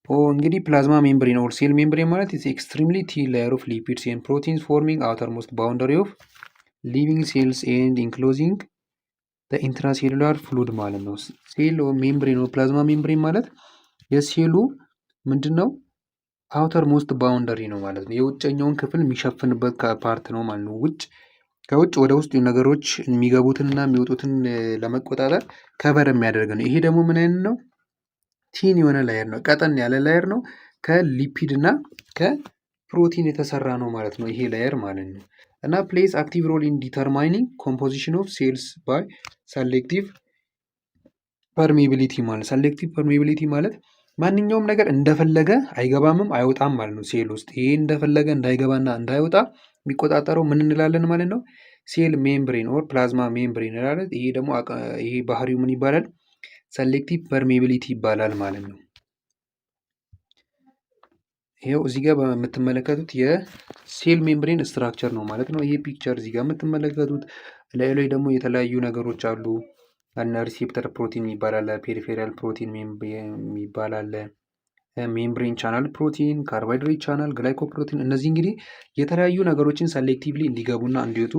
እንግዲህ ፕላዝማ ሜምብሬን ኦር ሴል ሜምብሬን ማለት ኢዝ ኤክስትሪምሊ ቲን ላየር ኦፍ ሊፒድስ ኤንድ ፕሮቲንስ ፎርሚንግ አውተርሞስት ባውንደሪ ኦፍ ሊቪንግ ሴልስ ኤንድ ኢንክሎዚንግ ኢንትራሴሉላር ፍሉድ ማለት ነው። ሴል ሜምብሬን ፕላዝማ ሜምብሬን ማለት የሴሉ ምንድን ነው አውተር ሞስት ባውንደሪ ነው ማለት ነው። የውጨኛውን ክፍል የሚሸፍንበት ፓርት ነው ማለት ነው። ከውጭ ወደ ውስጥ ነገሮች የሚገቡትንና የሚወጡትን ለመቆጣጠር ከበር የሚያደርግ ነው። ይሄ ደግሞ ምን አይነት ነው? ቲን የሆነ ላየር ነው፣ ቀጠን ያለ ላየር ነው። ከሊፒድ እና ከፕሮቲን የተሰራ ነው ማለት ነው ይሄ ላየር ማለት ነው። እና ፕሌይስ አክቲቭ ሮል ኢን ዲተርማይኒንግ ኮምፖዚሽን ኦፍ ሴልስ ባይ ሰሌክቲቭ ፐርሜቢሊቲ ማለት ሰሌክቲቭ ፐርሜቢሊቲ ማለት ማንኛውም ነገር እንደፈለገ አይገባምም አይወጣም ማለት ነው ሴል ውስጥ። ይሄ እንደፈለገ እንዳይገባና እንዳይወጣ የሚቆጣጠረው ምን እንላለን ማለት ነው? ሴል ሜምብሬን ኦር ፕላዝማ ሜምብሬን እንላለን። ይሄ ደግሞ ይሄ ባህሪው ምን ይባላል? ሰሌክቲቭ ፐርሜቢሊቲ ይባላል ማለት ነው። ይሄው እዚህ ጋር የምትመለከቱት የሴል ሜምብሬን ስትራክቸር ነው ማለት ነው። ይሄ ፒክቸር እዚህ ጋር የምትመለከቱት ላይ ደግሞ የተለያዩ ነገሮች አሉ። ሪሴፕተር ፕሮቲን ይባላል፣ ፔሪፌራል ፕሮቲን ይባላል፣ ሜምብሬን ቻናል ፕሮቲን፣ ካርቦሃይድሬት ቻናል፣ ግላይኮፕሮቲን። እነዚህ እንግዲህ የተለያዩ ነገሮችን ሰሌክቲቭሊ እንዲገቡና እንዲወጡ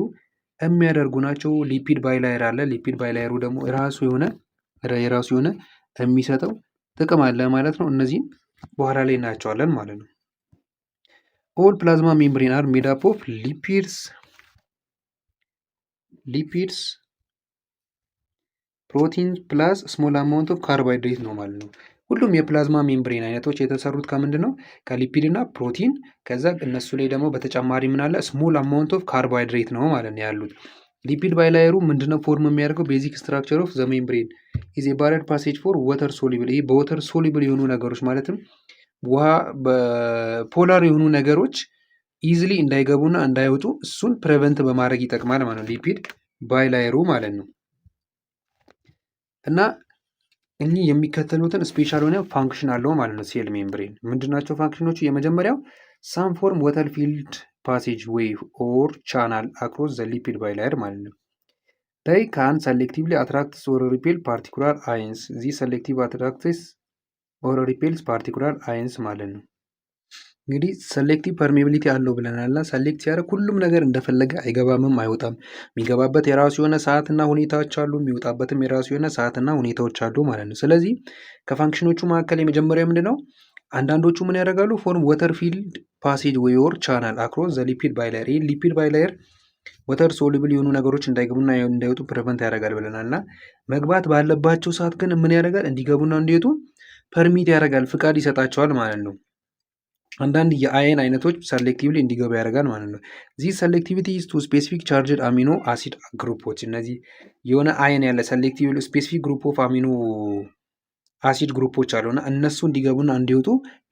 የሚያደርጉ ናቸው። ሊፒድ ባይላየር አለ። ሊፒድ ባይላየሩ ደግሞ የራሱ የሆነ የሚሰጠው ጥቅም አለ ማለት ነው። እነዚህም በኋላ ላይ እናያቸዋለን ማለት ነው። ኦል ፕላዝማ ሜምብሬን አር ሜድ አፕ ኦፍ ሊፒድስ ፕሮቲን ፕላስ ስሞል አማውንት ኦፍ ካርቦሃይድሬት ነው ማለት ነው። ሁሉም የፕላዝማ ሜምብሬን አይነቶች የተሰሩት ከምንድን ነው? ከሊፒድ እና ፕሮቲን። ከዛ እነሱ ላይ ደግሞ በተጨማሪ ምን አለ? ስሞል አማውንት ኦፍ ካርቦሃይድሬት ነው ማለት ነው ያሉት። ሊፒድ ባይላየሩ ምንድነው ፎርም የሚያደርገው? ቤዚክ ስትራክቸር ኦፍ ዘ ሜምብሬን ኢዝ ኤ ባረድ ፓሴጅ ፎር ወተር ሶሊብል። ይሄ በወተር ሶሊብል የሆኑ ነገሮች ማለትም ውሃ በፖላር የሆኑ ነገሮች ኢዝሊ እንዳይገቡና እንዳይወጡ እሱን ፕሬቨንት በማድረግ ይጠቅማል ማለት ነው ሊፒድ ባይላየሩ ማለት ነው። እና እኚህ የሚከተሉትን ስፔሻል ሆነ ፋንክሽን አለው ማለት ነው ሴል ሜምብሬን። ምንድናቸው ፋንክሽኖቹ? የመጀመሪያው ሳም ፎርም ወተር ፊልድ ፓሴጅ ዌይ ኦር ቻናል አክሮስ ዘ ሊፒድ ባይላየር ማለት ነው። they can selectively attract or repel particular ions. these selective attracts or repels particular ions ማለት ነው። እንግዲህ ሰሌክቲቭ ፐርሜቢሊቲ አለው ብለናልና ሰሌክት ሲያደርግ ሁሉም ነገር እንደፈለገ አይገባምም አይወጣም። የሚገባበት የራሱ የሆነ ሰዓትና ሁኔታዎች አሉ፣ የሚወጣበትም የራሱ የሆነ ሰዓትና ሁኔታዎች አሉ ማለት ነው። ስለዚህ ከፋንክሽኖቹ መካከል የመጀመሪያ ምንድን ነው? አንዳንዶቹ ምን ያደርጋሉ? ፎርም ወተር ፊልድ ፓሴጅ ዌይ ኦር ቻናል አክሮስ ዘ ሊፒድ ባይላየር። ይህ ሊፒድ ባይላየር ወተር ሶሉብል የሆኑ ነገሮች እንዳይገቡና እንዳይወጡ ፕሪቨንት ያደርጋል ብለናል። እና መግባት ባለባቸው ሰዓት ግን ምን ያደርጋል? እንዲገቡና እንዲወጡ ፐርሚት ያደርጋል፣ ፍቃድ ይሰጣቸዋል ማለት ነው። አንዳንድ የአየን አይነቶች ሰሌክቲቭሊ እንዲገቡ ያደርጋል ማለት ነው። ዚህ ሰሌክቲቪቲ ኢዝ ቱ ስፔሲፊክ ቻርጅድ አሚኖ አሲድ ግሩፖች። እነዚህ የሆነ አየን ያለ ሰሌክቲቭ ስፔሲፊክ ግሩፕ ኦፍ አሚኖ አሲድ ግሩፖች አሉና እነሱ እንዲገቡና እንዲወጡ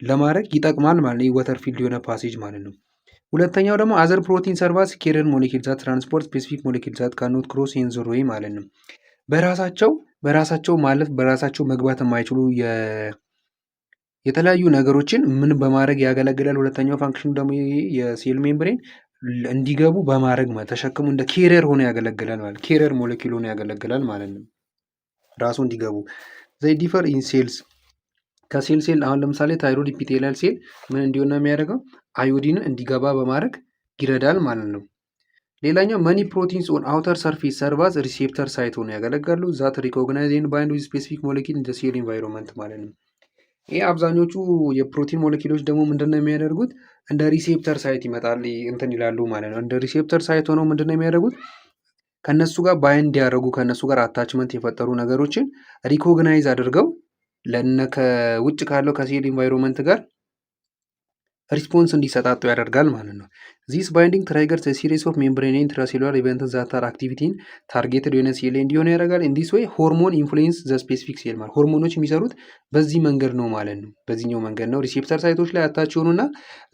ለማድረግ ይጠቅማል ማለት ነው። ወተር ፊልድ የሆነ ፓሴጅ ማለት ነው። ሁለተኛው ደግሞ አዘር ፕሮቲን ሰርቫስ ኬሪየር ሞሌኪል ዛት ትራንስፖርት ስፔሲፊክ ሞሌኪል ዛት ካኖት ክሮስ ኢን ዘ ዌይ ማለት ነው። በራሳቸው ማለት በራሳቸው መግባት የማይችሉ የተለያዩ ነገሮችን ምን በማድረግ ያገለግላል? ሁለተኛው ፋንክሽኑ ደግሞ የሴል ሜምብሬን እንዲገቡ በማድረግ ተሸክሙ እንደ ኬሪየር ሆኖ ያገለግላል ማለት ኬሪየር ሞሌኪል ሆኖ ያገለግላል ማለት ነው። ራሱ እንዲገቡ ዘይ ዲፈር ኢን ሴልስ ከሴል አሁን ለምሳሌ ታይሮይድ ኢፒቴሊያል ሴል ምን እንዲሆን ነው የሚያደርገው? አዮዲን እንዲገባ በማድረግ ይረዳል ማለት ነው። ሌላኛው መኒ ፕሮቲንስ ኦን አውተር ሰርፌስ ሰርቫስ ሪሴፕተር ሳይት ሆኖ ያገለግላሉ ዛት ሪኮግናይዝ ኤንድ ባይንድ ዊዝ ስፔሲፊክ ሞሌኪል ኢን ዘ ሴል ኢንቫይሮንመንት ማለት ነው። ይህ አብዛኞቹ የፕሮቲን ሞሌኪሎች ደግሞ ምንድነው የሚያደርጉት? እንደ ሪሴፕተር ሳይት ይመጣል እንትን ይላሉ ማለት ነው። እንደ ሪሴፕተር ሳይት ሆነው ምንድነው የሚያደርጉት? ከነሱ ጋር ባይንድ ያደረጉ ከነሱ ጋር አታችመንት የፈጠሩ ነገሮችን ሪኮግናይዝ አድርገው ከውጭ ካለው ከሴል ኢንቫይሮንመንት ጋር ሪስፖንስ እንዲሰጣጡ ያደርጋል ማለት ነው። ዚስ ባይንዲንግ ትራይገርስ ሲሪስ ኦፍ ሜምብሬን ኢንትራሴሉላር ኢቨንትስ ዛት አር አክቲቪቲን ታርጌትድ የሆነ ሴል ላይ እንዲሆን ያደርጋል። ኢን ዲስ ዌይ ሆርሞን ኢንፍሉዌንስ ዘ ስፔሲፊክ ሴል ማለት ሆርሞኖች የሚሰሩት በዚህ መንገድ ነው ማለት ነው። በዚህኛው መንገድ ነው ሪሴፕተር ሳይቶች ላይ አታች የሆኑና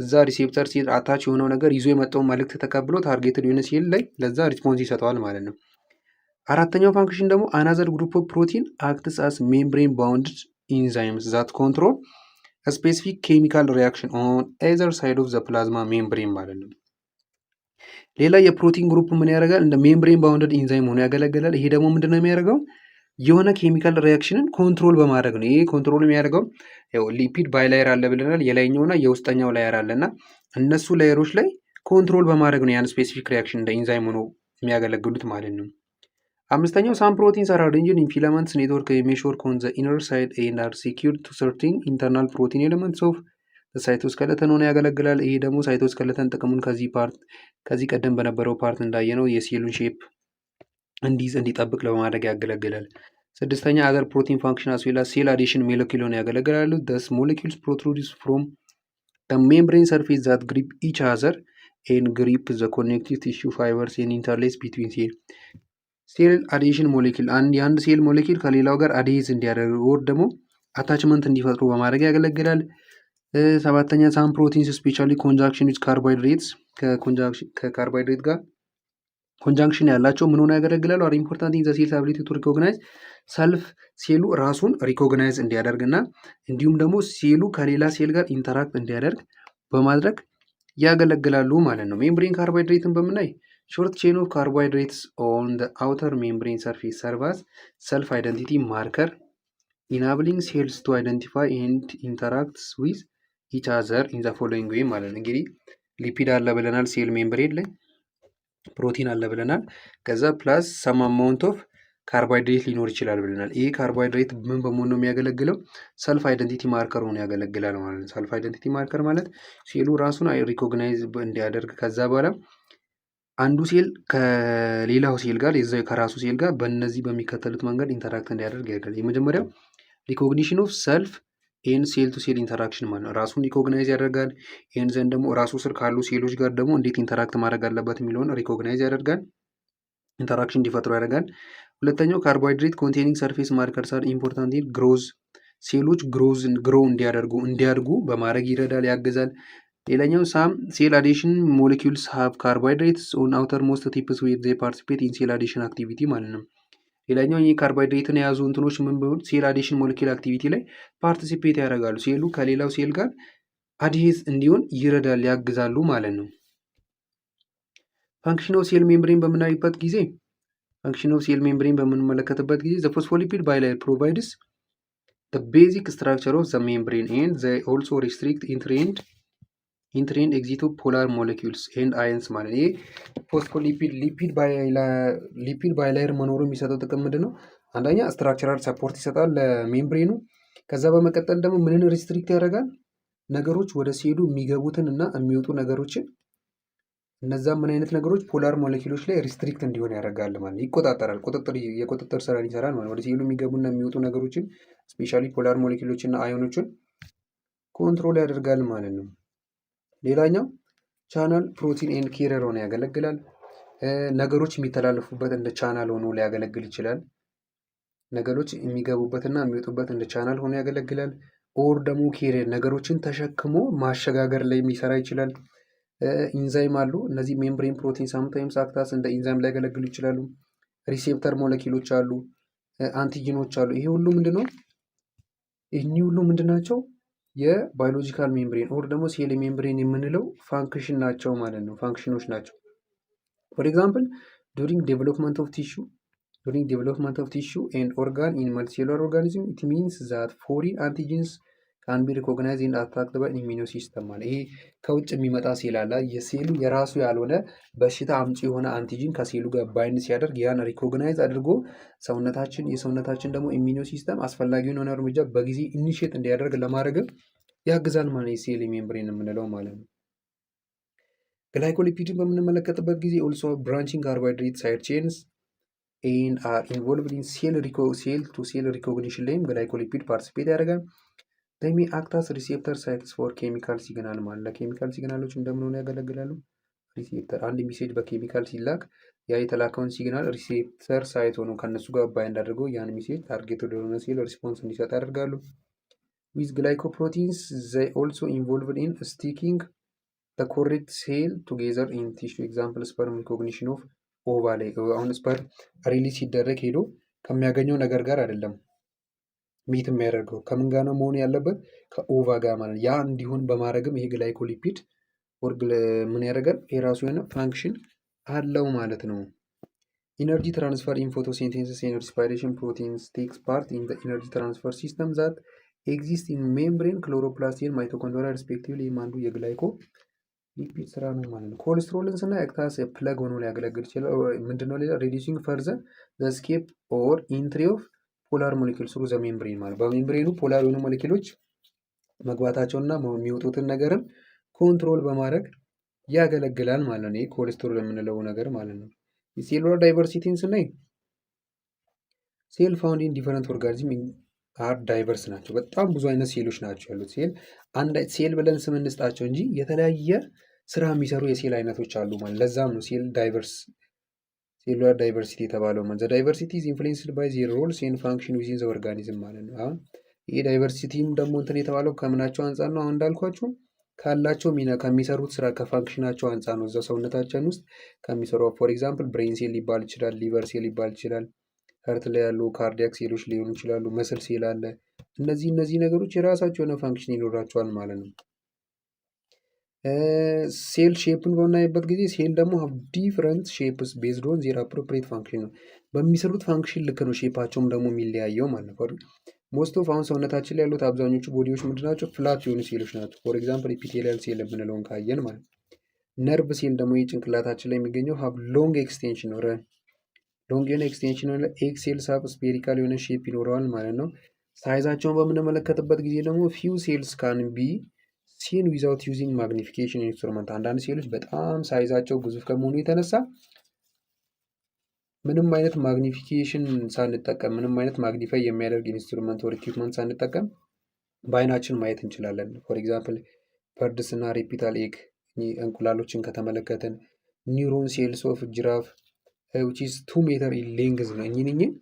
እዛ ሪሴፕተር ሴል አታች የሆነው ነገር ይዞ የመጣውን መልእክት ተቀብሎ ታርጌትድ የሆነ ሴል ላይ ለዛ ሪስፖንስ ይሰጠዋል ማለት ነው። አራተኛው ፋንክሽን ደግሞ አናዘር ግሩፕ ኦፍ ፕሮቲን አክትስ አስ ሜምብሬን ባውንድድ ኢንዛይምስ ዛት ኮንትሮል ስፔሲፊክ ኬሚካል ሪያክሽን ኦን ኤዘር ሳይድ ኦፍ ዘ ፕላዝማ ሜምብሬን ማለት ነው። ሌላ የፕሮቲን ግሩፕ ምን ያደርጋል? እንደ ሜምብሬን ባውንደድ ኢንዛይም ሆኖ ያገለግላል። ይሄ ደግሞ ምንድነው የሚያደርገው? የሆነ ኬሚካል ሪያክሽንን ኮንትሮል በማድረግ ነው። ይሄ ኮንትሮል የሚያደርገው ያው ሊፒድ ባይላየር አለ ብለናል። የላይኛውና የውስጠኛው ላየር አለ እና እነሱ ላየሮች ላይ ኮንትሮል በማድረግ ነው ያን ስፔሲፊክ ሪያክሽን እንደ ኢንዛይም ሆኖ የሚያገለግሉት ማለት ነው። አምስተኛው ሳም ፕሮቲንስ አር አሬንጅድ ኢን ፊላመንትስ ኔትወርክ ሜሾር ኮን ዘ ኢነር ሳይድ ኤንድ አር ሴኪርድ ቱ ሰርቲን ኢንተርናል ፕሮቲን ኤሌመንትስ ኦፍ ሳይቶስከለተን ሆነ ያገለግላል። ይሄ ደግሞ ሳይቶስከለተን ጥቅሙን ከዚህ ቀደም በነበረው ፓርት እንዳየነው የሴሉን ሼፕ እንዲይዝ እንዲጠብቅ ለማድረግ ያገለግላል። ስድስተኛ አዘር ፕሮቲን ፋንክሽን አስ ዌል አስ ሴል አዲሽን ሞለኪል ሆነ ያገለግላሉ። ደስ ሞለኪልስ ፕሮትሩድስ ፍሮም the membrane surface that grip each other and grip the connective tissue fibers and interlace between cell ሴል አዲሽን ሞለኪል የአንድ ሴል ሞለኪል ከሌላው ጋር አዲዝ እንዲያደርግ ወር ደግሞ አታችመንት እንዲፈጥሩ በማድረግ ያገለግላል። ሰባተኛ ሳም ፕሮቲንስ ስፔሻሊ ኮንጃንክሽን ዊዝ ካርቦሃይድሬትስ ከካርቦሃይድሬት ጋር ኮንጃንክሽን ያላቸው ምን ሆነ ያገለግላሉ? አር ኢምፖርታንት ኢን ዘ ሴልስ አቢሊቲ ቱ ሪኮግናይዝ ሰልፍ ሴሉ ራሱን ሪኮግናይዝ እንዲያደርግ እና እንዲሁም ደግሞ ሴሉ ከሌላ ሴል ጋር ኢንተራክት እንዲያደርግ በማድረግ ያገለግላሉ ማለት ነው። ሜምብሬን ካርቦሃይድሬትን በምናይ ሾርት ቼን ኦፍ ካርቦሃይድሬትስ ኦን ዘ አውተር ሜምብሬን ሰርፌስ ሰርቫስ ሰልፍ አይደንቲቲ ማርከር ኢናብሊንግ ሴልስ ቱ አይደንቲፋይ ኤንድ ኢንተራክትስ ዊዝ ኢች አዘር ኢን ዘ ፎሎዊንግ ዌይ ማለት ነው። እንግዲህ ሊፒድ አለ ብለናል ሴል ሜምብሬን ላይ ፕሮቲን አለ ብለናል። ከዛ ፕላስ ሰም አማውንት ኦፍ ካርቦሃይድሬት ሊኖር ይችላል ብለናል። ይህ ካርቦሃይድሬት ምን በመሆን ነው የሚያገለግለው? ሰልፍ አይደንቲቲ ማርከር ሆኖ ያገለግላል ማለት ነው። ሰልፍ አይደንቲቲ ማርከር ማለት ሴሉ ራሱን ሪኮግናይዝ እንዲያደርግ ከዛ በኋላ አንዱ ሴል ከሌላው ሴል ጋር ከራሱ ሴል ጋር በእነዚህ በሚከተሉት መንገድ ኢንተራክት እንዲያደርግ ያደርጋል። የመጀመሪያው ሪኮግኒሽን ኦፍ ሰልፍ ይህን ሴል ቱ ሴል ኢንተራክሽን ማለት ነው። ራሱን ሪኮግናይዝ ያደርጋል። ይህን ዘንድ ደግሞ ራሱ ስር ካሉ ሴሎች ጋር ደግሞ እንዴት ኢንተራክት ማድረግ አለበት የሚለውን ሪኮግናይዝ ያደርጋል። ኢንተራክሽን እንዲፈጥሩ ያደርጋል። ሁለተኛው ካርቦሃይድሬት ኮንቴኒንግ ሰርፌስ ማርከርስ አር ኢምፖርታንት ኢን ግሮዝ ሴሎች ግሮ እንዲያድጉ በማድረግ ይረዳል፣ ያግዛል። ሌላኛው ሳም ሴል አዲሽን ሞለኪውልስ ሃቭ ካርቦሃይድሬትስ ኦን አውተር ሞስት ቲፕስ ዌር ዜ ፓርቲሲፔት ኢን ሴል አዲሽን አክቲቪቲ ማለት ነው። ሌላኛው ይህ ካርቦሃይድሬትን የያዙ እንትኖች ምን ቢሆን ሴል አዲሽን ሞለኪል አክቲቪቲ ላይ ፓርቲሲፔት ያደርጋሉ። ሴሉ ከሌላው ሴል ጋር አዲስ እንዲሆን ይረዳል፣ ያግዛሉ ማለት ነው። ፋንክሽን ኦፍ ሴል ሜምብሬን በምናይበት ጊዜ ፋንክሽን ኦፍ ሴል ሜምብሬን በምንመለከትበት ጊዜ ዘ ፎስፎሊፒድ ባይላየር ፕሮቫይድስ ዘ ቤዚክ ስትራክቸር ኦፍ ዘ ሜምብሬን ኤንድ ዘ ኦልሶ ሪስትሪክት ኢንትሬንድ ኤግዚቶ ፖላር ሞለኪውልስ ኤንድ አየንስ ማለት ይሄ ፎስፎሊፒድ ሊፒድ ባይላየር መኖሩ የሚሰጠው ጥቅም ምንድን ነው? አንደኛ ስትራክቸራል ሰፖርት ይሰጣል ለሜምብሬኑ። ከዛ በመቀጠል ደግሞ ምንን ሪስትሪክት ያደርጋል? ነገሮች ወደ ሴሉ የሚገቡትን እና የሚወጡ ነገሮችን እነዛም ምን አይነት ነገሮች ፖላር ሞለኪሎች ላይ ሪስትሪክት እንዲሆን ያደርጋል ማለት ይቆጣጠራል። የቁጥጥር ስራን ይሰራል ማለት ወደ ሴሉ የሚገቡና የሚወጡ ነገሮችን ስፔሻሊ ፖላር ሞለኪሎችን እና አዮኖችን ኮንትሮል ያደርጋል ማለት ነው። ሌላኛው ቻናል ፕሮቲን ኤንድ ኬሪየር ሆኖ ያገለግላል። ነገሮች የሚተላለፉበት እንደ ቻናል ሆኖ ሊያገለግል ይችላል። ነገሮች የሚገቡበትና የሚወጡበት እንደ ቻናል ሆኖ ያገለግላል። ኦር ደግሞ ኬሪየር ነገሮችን ተሸክሞ ማሸጋገር ላይ የሚሰራ ይችላል። ኢንዛይም አሉ። እነዚህ ሜምብሬን ፕሮቲን ሳምታይምስ አክታስ እንደ ኢንዛይም ሊያገለግሉ ይችላሉ። ሪሴፕተር ሞለኪሎች አሉ፣ አንቲጂኖች አሉ። ይሄ ሁሉ ምንድነው? እኚህ ሁሉ ምንድናቸው? የባዮሎጂካል ሜምብሬን ኦር ደግሞ ሴል ሜምብሬን የምንለው ፋንክሽን ናቸው ማለት ነው። ፋንክሽኖች ናቸው። ፎር ኤግዛምፕል ዱሪንግ ዴቨሎፕመንት ኦፍ ቲሹ ኤንድ ኦርጋን ኢን መልቲሴሉላር ኦርጋኒዝም ኢት ሚንስ ዛት ፎሪን አንቲጂንስ ካን ቢ ሪኮግናይዝ ኤንድ አታክድ ባይ ኢሚዩን ሲስተም ማለት ይሄ ከውጭ የሚመጣ ሴል አለ። የሴሉ የራሱ ያልሆነ በሽታ አምጪ የሆነ አንቲጂን ከሴሉ ጋር ባይንድ ሲያደርግ ያን ሪኮግናይዝ አድርጎ የሰውነታችን ደግሞ ኢሚዩን ሲስተም አስፈላጊውን የሆነ እርምጃ በጊዜ ኢኒሼት እንዲያደርግ ለማድረግም ያግዛል ማለት የሴል ሜምብሬን የምንለው ማለት ነው። ግላይኮሊፒድን በምንመለከትበት ጊዜ ኦልሶ ብራንቺንግ ካርቦሃይድሬት ሳይድ ቼንስ ኤንድ አር ኢንቮልቭድ ኢን ሴል ቱ ሴል ሪኮግኒሽን ላይም ግላይኮሊፒድ ፓርቲሲፔት ያደርጋል። ሜ አክታስ ሪሴፕተር ሳይትስ ፎር ኬሚካል ሲግናል ማለት ለኬሚካል ሲግናሎች እንደምንሆነ ያገለግላሉ። ሪሴፕተር አንድ ሜሴጅ በኬሚካል ሲላክ ያ የተላከውን ሲግናል ሪሴፕተር ሳይት ሆኖ ከነሱ ጋር ባይንድ አድርገው ያን ሜሴጅ ታርጌት ወደሆነ ሴል ሪስፖንስ እንዲሰጥ ያደርጋሉ። ዊዝ ግላይኮፕሮቲንስ ዘይ ኦልሶ ኢንቮልቭድ ኢን ስቲኪንግ ዘ ኮሬክት ሴል ቱጌዘር ኢን ቲሹ ኤግዛምፕል ስፐርም ሪኮግኒሽን ኦፍ ኦቫ ላይ አሁን ስፐርም ሪሊዝ ሲደረግ ሄዶ ከሚያገኘው ነገር ጋር አይደለም ሚት የሚያደርገው ከምን ጋር ነው መሆን ያለበት? ከኦቫ ጋር ማለት ያ እንዲሆን በማድረግም ይሄ ግላይኮሊፒድ ምን ያደርጋል? የራሱ የሆነ ፋንክሽን አለው ማለት ነው። ኢነርጂ ትራንስፈር ኢን ፎቶሲንቴሲስ ኤንድ ሪስፓይሬሽን ፕሮቲንስ ቴክስ ፓርት ኢን ዘ ኢነርጂ ትራንስፈር ሲስተም ዛት ኤግዚስት ኢን ሜምብሬን ክሎሮፕላስት ኤንድ ማይቶኮንድሪያ ሪስፔክቲቭሊ። ይህም አንዱ የግላይኮ ሊፒድ ስራ ነው ማለት ነው። ኮሌስትሮልን ስና ኤክታስ ፕለግ ሆኖ ሊያገለግል ይችላል። ምንድነው ሌላ ሬዲዩሲንግ ፈርዘር ዘ ስኬፕ ኦር ኢንትሪ ኦፍ ፖላር ሞሌኪል ስሩ ዘ ሜምብሬን ማለት በሜምብሬኑ ፖላር የሆኑ ሞሌኪሎች መግባታቸውና የሚወጡትን ነገርን ኮንትሮል በማድረግ ያገለግላል ማለት ነው። ይህ ኮሌስትሮል የምንለው ነገር ማለት ነው። የሴሉላር ዳይቨርሲቲን ስናይ ሴል ፋውንድ ኢን ዲፈረንት ኦርጋኒዝም አር ዳይቨርስ ናቸው። በጣም ብዙ አይነት ሴሎች ናቸው ያሉት። ሴል አንድ ሴል ብለን ስም እንስጣቸው እንጂ የተለያየ ስራ የሚሰሩ የሴል አይነቶች አሉ ማለት። ለዛም ነው ሴል ዳይቨርስ ሴሉላር ዳይቨርሲቲ የተባለው ማለት። ዘ ዳይቨርሲቲ ኢዝ ኢንፍሉዌንስድ ባይ ዜር ሮልስ ኤንድ ፋንክሽን ዊዝን ዘ ኦርጋኒዝም ማለት ነው። አሁን ይህ ዳይቨርሲቲም ደግሞ እንትን የተባለው ከምናቸው አንጻር ነው። አሁን እንዳልኳችሁ ካላቸው ሚና ከሚሰሩት ስራ ከፋንክሽናቸው አንጻር ነው። እዛ ሰውነታችን ውስጥ ከሚሰሩ ፎር ኤግዛምፕል ብሬን ሴል ሊባል ይችላል፣ ሊቨር ሴል ሊባል ይችላል፣ ሀርት ላይ ያሉ ካርዲያክ ሴሎች ሊሆኑ ይችላሉ፣ መስል ሴል አለ። እነዚህ ነገሮች የራሳቸው የሆነ ፋንክሽን ይኖራቸዋል ማለት ነው። ሴል ሼፕን በምናይበት ጊዜ ሴል ደግሞ ዲፍረንት ሼፕስ ቤዝድ ኦን ዜር አፕሮፕሪየት ፋንክሽን ነው። በሚሰሩት ፋንክሽን ልክ ነው ሼፓቸውም ደግሞ የሚለያየው ማለት ነው። ሞስት ኦፍ አሁን ሰውነታችን ላይ ያሉት አብዛኞቹ ቦዲዎች ምንድን ናቸው? ፍላት የሆኑ ሴሎች ናቸው። ፎር ኤግዛምፕል ኢፒቴሊያል ሴል የምንለውን ካየን ማለት ነው። ነርቭ ሴል ደግሞ የጭንቅላታችን ላይ የሚገኘው ሀብ ሎንግ ኤክስቴንሽን ነው። ሎንግ የሆነ ኤክስቴንሽን ሆነ ኤክስ ሴልስ ሀብ ስፔሪካል የሆነ ሼፕ ይኖረዋል ማለት ነው። ሳይዛቸውን በምንመለከትበት ጊዜ ደግሞ ፊው ሴልስ ካን ቢ ሲን ዊዛውት ዩዚንግ ማግኒፊኬሽን ኢንስትሩመንት። አንዳንድ ሴሎች በጣም ሳይዛቸው ግዙፍ ከመሆኑ የተነሳ ምንም አይነት ማግኒፊኬሽን ሳንጠቀም ምንም አይነት ማግኒፋይ የሚያደርግ ኢንስትሩመንት ወር ኢኩፕመንት ሳንጠቀም በአይናችን ማየት እንችላለን። ፎር ኤግዛምፕል በርድስ እና ሬፒታል ኤግ እንቁላሎችን ከተመለከትን ኒውሮን ሴልስ ኦፍ ጅራፍ ዊች ኢዝ 2 ሜትር ኢን ሌንግዝ ነው። እኚህን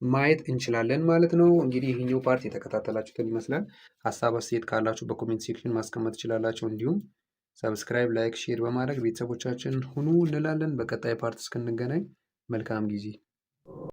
ማየት እንችላለን ማለት ነው። እንግዲህ ይህኛው ፓርት የተከታተላችሁትን ይመስላል። ሀሳብ አስተያየት ካላችሁ በኮሜንት ሴክሽን ማስቀመጥ ትችላላችሁ። እንዲሁም ሰብስክራይብ፣ ላይክ፣ ሼር በማድረግ ቤተሰቦቻችን ሁኑ እንላለን። በቀጣይ ፓርት እስክንገናኝ መልካም ጊዜ